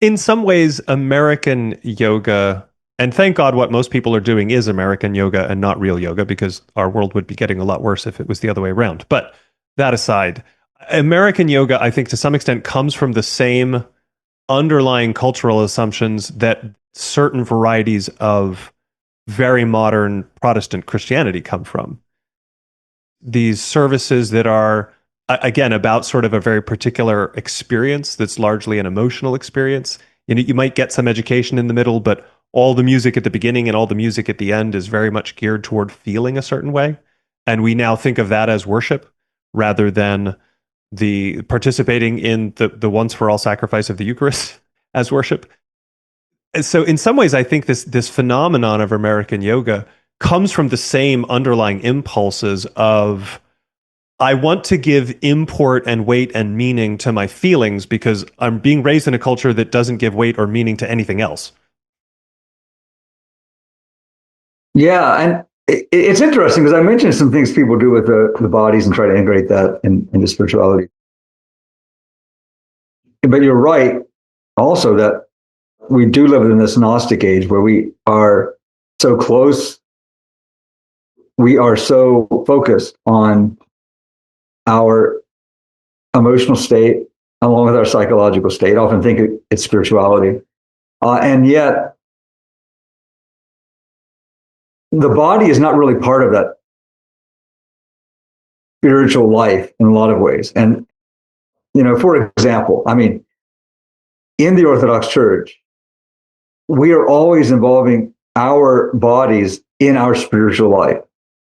In some ways, American yoga, and thank God what most people are doing is American yoga and not real yoga, because our world would be getting a lot worse if it was the other way around. But that aside, American yoga, I think to some extent comes from the same underlying cultural assumptions that certain varieties of very modern Protestant Christianity come from. These services that are, again, about sort of a very particular experience that's largely an emotional experience. You might get some education in the middle, but all the music at the beginning and all the music at the end is very much geared toward feeling a certain way. And we now think of that as worship rather than the participating in the once for all sacrifice of the Eucharist as worship. And so in some ways, I think this phenomenon of American yoga comes from the same underlying impulses of I want to give import and weight and meaning to my feelings because I'm being raised in a culture that doesn't give weight or meaning to anything else. Yeah, and it's interesting because I mentioned some things people do with the bodies and try to integrate that into spirituality. But you're right also that we do live in this Gnostic age where we are so close, we are so focused on our emotional state along with our psychological state. I often think it's spirituality. And yet, the body is not really part of that spiritual life in a lot of ways. And, for example, I mean, in the Orthodox Church, we are always involving our bodies in our spiritual life.